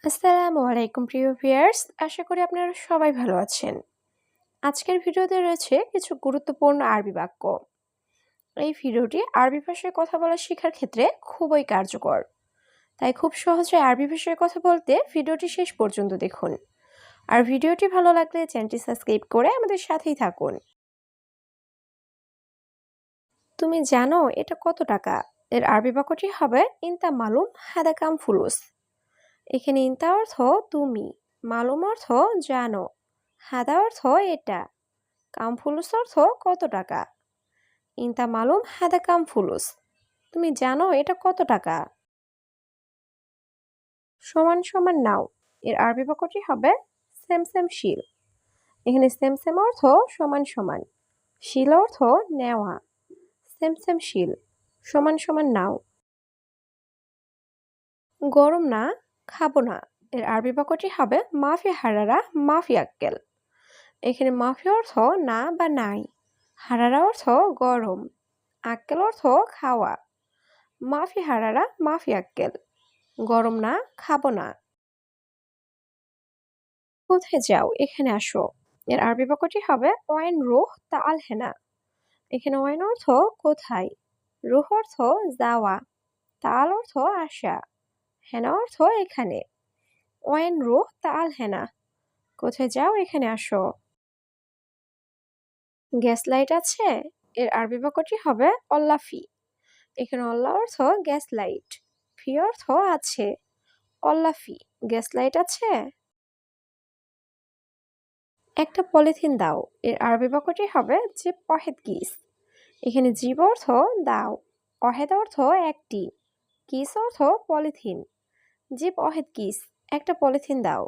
আসসালামু আলাইকুম প্রিয় ভিউয়ার্স, আশা করি আপনারা সবাই ভালো আছেন। আজকের ভিডিওতে রয়েছে কিছু গুরুত্বপূর্ণ আরবি বাক্য। এই ভিডিওটি আরবি ভাষায় কথা বলা শেখার ক্ষেত্রে খুবই কার্যকর। তাই খুব সহজে আরবি ভাষায় কথা বলতে ভিডিওটি শেষ পর্যন্ত দেখুন। আর ভিডিওটি ভালো লাগলে চ্যানেলটি সাবস্ক্রাইব করে আমাদের সাথেই থাকুন। তুমি জানো এটা কত টাকা? এর আরবি বাক্যটি হবে ইনতা মালুম হাদা কাম ফুলুস। এখানে ইনতা অর্থ তুমি, মালুম অর্থ জানো, হাদা অর্থ এটা, কাম ফুলুস অর্থ কত টাকা। ইনতা মালুম হাদা কাম ফুলুস, তুমি জানো এটা কত টাকা। সমান সমান নাও, এর আরবি বাক্যটি হবে সেম সেম শিল। এখানে সেম সেম অর্থ সমান সমান, শিল অর্থ নেওয়া। সেম সেম শিল, সমান সমান নাও। গরম না, খাবো না, এর আরবি বাক্যটি হবে মাফি হারারা মাফি আক্কেল। এখানে মাফি অর্থ না বা নাই, হারারা অর্থ গরম, আক্কেল অর্থ খাওয়া। মাফি হারারা মাফি আক্কেল, গরম না, খাবো না। কোথায় যাও, এখানে আসো, এর আরবি বাক্যটি হবে ওয়েন রুহ তাল হেনা। এখানে ওয়েন অর্থ কোথায়, রুহ অর্থ যাওয়া, তাল অর্থ আসা, হেনা অর্থ এখানে। ওয়েন রুহ তাল হেনা, কোথায় যাও, এখানে আসো। গ্যাস লাইট আছে, এর আরবি বাক্যটি হবে অল্লাফি। এখানে অল্লাহ অর্থ গ্যাস লাইট, ফি অর্থ আছে, অল্লাফি, গ্যাস লাইট আছে। একটা পলিথিন দাও, এর আরবি বাক্যটি হবে জিব ওয়াহেদ কিস। এখানে জিব অর্থ দাও, ওয়াহেদ অর্থ একটি, কিস অর্থ পলিথিন। জিব ওয়াহেদ কিস, একটা পলিথিন দাও।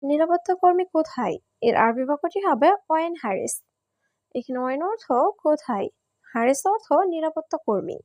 নিরাপত্তা কর্মী কোথায়, এর আরবি বাক্যটি হবে ওয়েন হারিস। এখানে ওয়েন অর্থ কোথায়, হারিস অর্থ নিরাপত্তা কর্মী।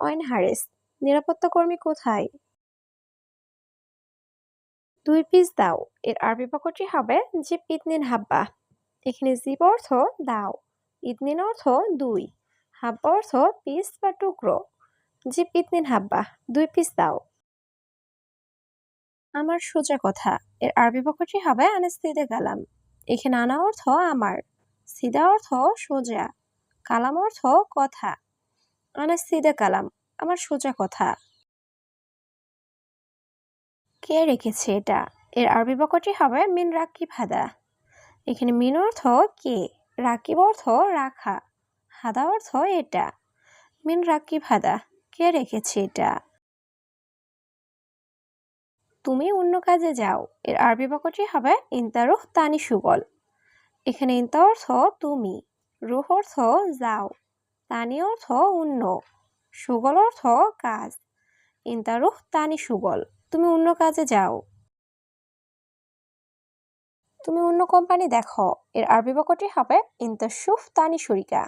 ওয়েন হারিস, নিরাপত্তা কর্মী কোথায়। 2 পিস দাও, এর আরবি বাক্যটি হবে জিব ইতনিন হাব্বা। এখানে জিব অর্থ দাও, ইতনিন অর্থ 2, হাব্বা অর্থ পিস বা টুকরো। জিব ইতনিন হাব্বা, 2 পিস দাও। আমার সোজা কথা, এর আরবি বাক্যটি হবে আনাস্তিদে কালাম। এখানে আনা অর্থ আমার, সিদা অর্থ সোজা, কালাম অর্থ কথা। আনাস্তিদে কালাম, আমার সোজা কথা। কে রেখেছে এটা, এর আরবি বাক্যটি হবে মিন রাকিব হাদা। এখানে মিন অর্থ কে, রাকিব অর্থ রাখা, হাদা অর্থ এটা। মিন রাকিব হাদা, কে রেখেছে এটা। তুমি অন্য কাজে যাও, এর আরবি বাক্যটি হবে ইনতা রুহ তানি সুগল। এখানে ইনতা অর্থ তুমি, রুহ অর্থ যাও, তানি অর্থ অন্য, সুগল অর্থ কাজ। ইনতা রুহ তানি সুগল, তুমি অন্য কাজে যাও। তুমি অন্য কোম্পানি দেখো, এর আরবি বাক্যটি হবে ইনতা শুফ তানি শরিকা।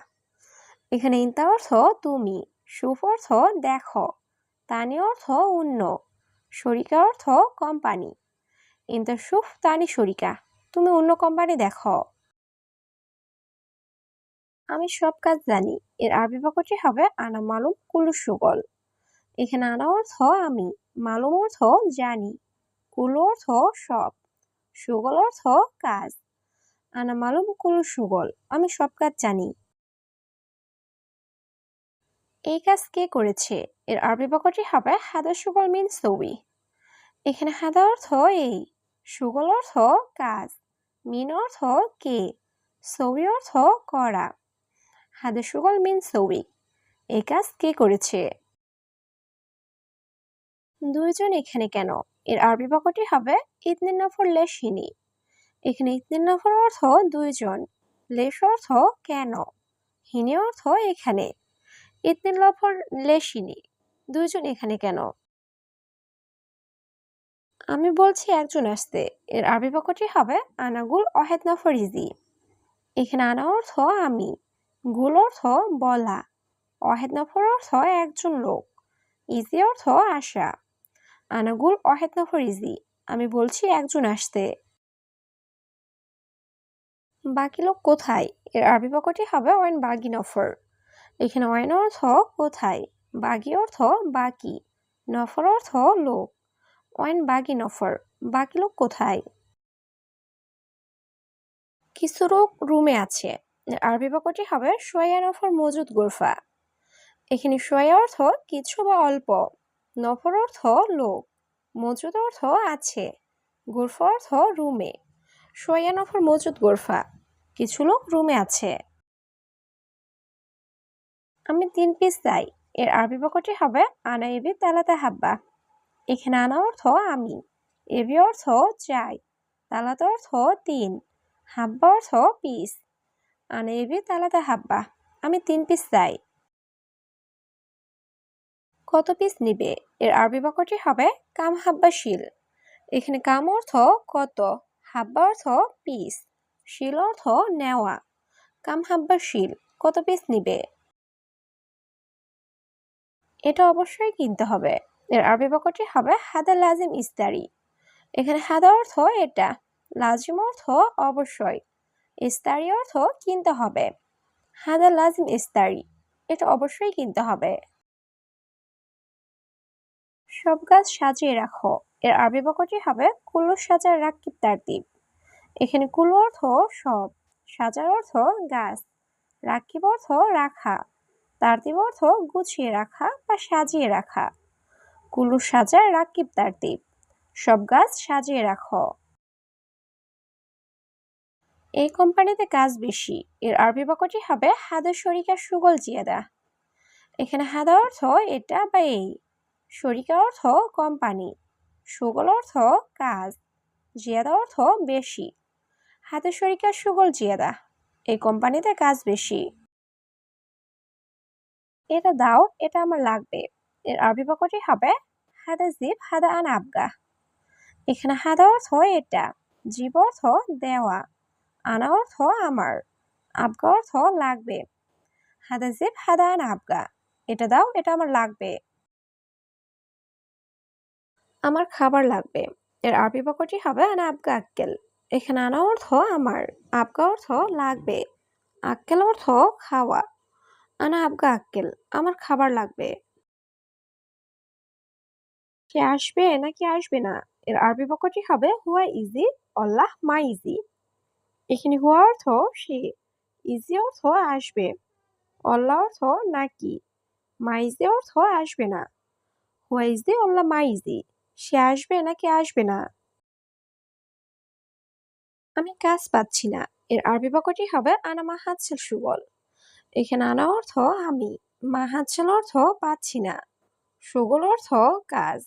এখানে ইনতা অর্থ তুমি, শুফ অর্থ দেখো, তানি অর্থ অন্য, শরিকা অর্থ কোম্পানি। ইনতা শুফ তানি শরিকা, তুমি অন্য কোম্পানি দেখো। আমি সব কাজ জানি, এর আরবি বাক্যটি হবে আনা মালুম কুলু সুগল। এখানে আনা অর্থ আমি, মালুম অর্থ জানি, কুলু অর্থ সব, সুগল অর্থ কাজ। আনা মালুম কুলু সুগল, আমি সব কাজ জানি। এই কাজ কে করেছে, এর আরবি বাক্যটি হবে হাদা সুগল মিন সৌবি। এখানে হাদা অর্থ এই, সুগল অর্থ কাজ, মিন অর্থ কে, সৌবি অর্থ করা। হাদা সুগল মিন সৌবি, এই কাজ কে করেছে। দুইজন এখানে কেন, এর আরবি বাক্যটি হবে ইতনিন নফর লেশিনি। এখানে ইতনিন নফর অর্থ দুইজন, লেশ অর্থ কেন, হিনি অর্থ এখানে। ইতনিন নফর লেশিনি, দুইজন এখানে কেন। আমি বলছি একজন আসতে, এর আরবি বাক্যটি হবে আনাগুল অহেদ নফর ইজি। এখানে আনা অর্থ আমি, গুল অর্থ বলা, অহেদ নফর অর্থ একজন লোক, ইজি অর্থ আসা। আনাগুল অহেদ নফর ইজি, আমি বলছি একজন আসতে। বাকি লোক কোথায়, এর আরবি বাক্যটি হবে ওয়েন বাগি নফর। এখানে ওয়েন অর্থ কোথায়, বাগি অর্থ বাকি, নফর অর্থ লোক, ওয়াইন বাকি নফর, বাকি লোক কোথায়? কিছু লোক রুমে আছে। আরবি বাক্যটি হবে শোয়া নফর মজুদ গোরফা। এখানে শোয়া অর্থ কিছু বা অল্প, নফর অর্থ লোক, মজুদ অর্থ আছে, গোরফা অর্থ রুমে। শোয়া নফর মজুদ গোরফা, কিছু লোক রুমে আছে। আমি 3 পিস চাই। এর আরবি বাক্যটি হবে আনা এবি তালাতা হাব্বা। এখানে আনা অর্থ আমি, এবি অর্থ চাই, তালাতা অর্থ 3, হাব্বা অর্থ পিস। আনা এবি তালাতা হাব্বা, আমি 3 পিস চাই। কত পিস নিবে? এর আরবি বাক্যটি হবে কাম হাব্বা শিল। এখানে কাম অর্থ কত, হাব্বা অর্থ পিস, শিল অর্থ নেওয়া। কাম হাব্বা শিল, কত পিস নিবে? এটা অবশ্যই কিনতে হবে। এর আরবি বাক্যটি হবে হাদা লাজিম ইস্তারি। এখানে হাদা অর্থ এটা, লাজিম অর্থ অবশ্যই, ইস্তারি অর্থ কিনতে হবে। হাদা লাজিম ইস্তারি, এটা অবশ্যই কিনতে হবে। সব গাছ সাজিয়ে রাখো। এর আরবি বাক্যটি হবে কুল্লু সাজার রাকিব তারতিব। এখানে কুল্লু অর্থ সব, সাজার অর্থ গাছ, রাকিব অর্থ রাখা, তারতিব অর্থ গুছিয়ে রাখা বা সাজিয়ে রাখা। কুল্লু সাজার রাকিব তারতিব, সব গাছ সাজিয়ে রাখো। এই কোম্পানিতে কাজ বেশি। এর আরবি বাক্যটি হবে হাদা শরিকা সুগল জিয়াদা। এখানে হাদা অর্থ এটা বা এই, শরিকা অর্থ কোম্পানি, সুগল অর্থ কাজ, জিয়াদা অর্থ বেশি। হাদা শরিকা সুগল জিয়াদা, এই কোম্পানিতে কাজ বেশি। এটা দাও, এটা আমার লাগবে। এর আরবি বাক্যটি হবে হাদা জিব হাদা আন আবগা। এখানে হাদা অর্থ এটা, জিব অর্থ দেওয়া, আনা অর্থ আমার, আবগা অর্থ লাগবে। হাদা জিব হাদা আন আবগা, এটা দাও, এটা আমার লাগবে। আমার খাবার লাগবে। এর আরবি বাক্যটি হবে আনা আবগা আক্কেল। এখানে আনা অর্থ আমার, আবগা অর্থ লাগবে, আক্কেল অর্থ খাওয়া। আনা আবগা আক্কেল, আমার খাবার লাগবে। সে আসবে নাকি আসবে না? এর আরবি বাক্যটি হবে হুয়া ইজি অল্লাহ মা ইজি। এখানে হুয়া অর্থ সে, ইজি অর্থ আসবে, অল্লাহ অর্থ নাকি, মা ইজি অর্থ আসবে না। হুয়া ইজি অল্লাহ মা ইজি, সে আসবে নাকি আসবে না? আমি কাজ পাচ্ছি না। এর আরবি বাক্যটি হবে আনা মা হাতছেল সুগল। এখানে আনা অর্থ আমি, মা হাতছেল অর্থ পাচ্ছি না, সুগল অর্থ কাজ।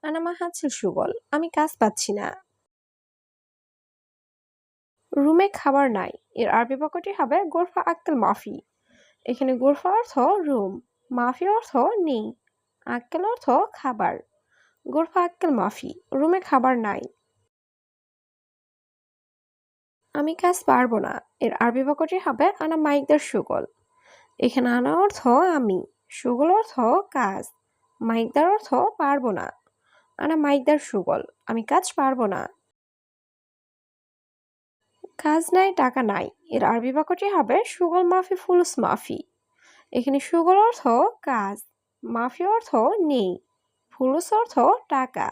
আনা মা হাতছেল সুগল, আমি কাজ পাচ্ছি না। রুমে খাবার নাই। এর আরবি বাক্যটি হবে গোরফা আক্কেল মাফি। এখানে গোরফা অর্থ রুম, মাফি অর্থ নেই, আক্কেল অর্থ খাবার। গোরফা আক্কেল মাফি, রুমে খাবার নাই। আমি কাজ পারবো না। এর আরবি বাক্যটি হবে আনা মাইকদার সুগল। এখানে আনা অর্থ আমি, সুগল অর্থ কাজ, মাইকদার অর্থ পারবো না। আনা মাইকদার সুগল, আমি কাজ পারবো না। কাজ নাই টাকা নাই। এর আরবি বাক্যটি হবে সুগল মাফি ফুলুস মাফি। এখানে সুগল অর্থ কাজ, মাফি অর্থ নেই, ফুলুস অর্থ টাকা।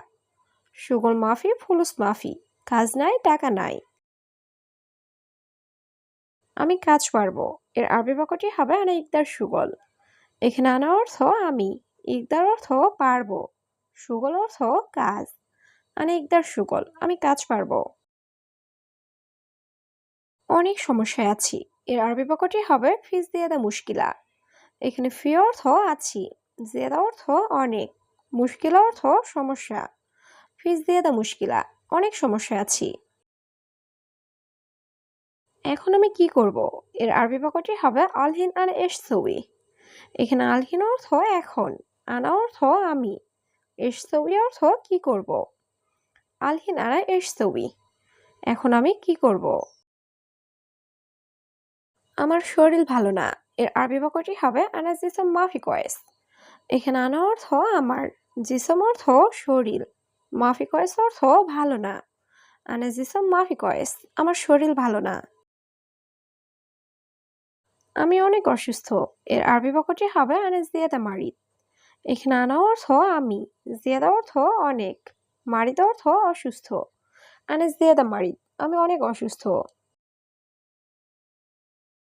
সুগল মাফি ফুলুস মাফি, কাজ নাই টাকা নাই। আমি কাজ পারবো। এর আরবি বাক্যটি হবে আনা ইকদার সুগল। এখানে আনা অর্থ আমি, ইকদার অর্থ পারবো, সুগল অর্থ কাজ। আনা ইকদার সুগল, আমি কাজ পারবো। অনেক সমস্যায় আছি। এর আরবি বাক্যটি হবে ফিস দিয়াদা মুশকিলা। এখানে ফি অর্থ আছি, জিয়াদা অর্থ অনেক, মুশকিলা অর্থ সমস্যা। ফিস দিয়াদা মুশকিলা, অনেক সমস্যায় আছি। এখন আমি কি করব? এর আরবি বাক্যটি হবে আলহিন আনা এশ সউই। এখানে আলহিন অর্থ এখন, আনা অর্থ আমি, এশ সউই অর্থ কি করব। আলহিন আনা এশ সউই, এখন আমি কি করব? আমার শরীর ভালো না। এর আরবি বাক্যটি হবে আনা জিসম মাফি কয়েস। এখানে আনা অর্থ আমার, জিসম অর্থ শরীর, মাফি কয়েস অর্থ ভালো না। আনা জিসম মাফি কয়েস, আমার শরীর ভালো না। আমি অনেক অসুস্থ। এর আরবি বাক্যটি হবে আনা জিয়াদা মারিদ। এখানে আনা অর্থ আমি, জিয়াদা অর্থ অনেক, মারিদ অর্থ অসুস্থ। আনা জিয়াদা মারিদ, আমি অনেক অসুস্থ।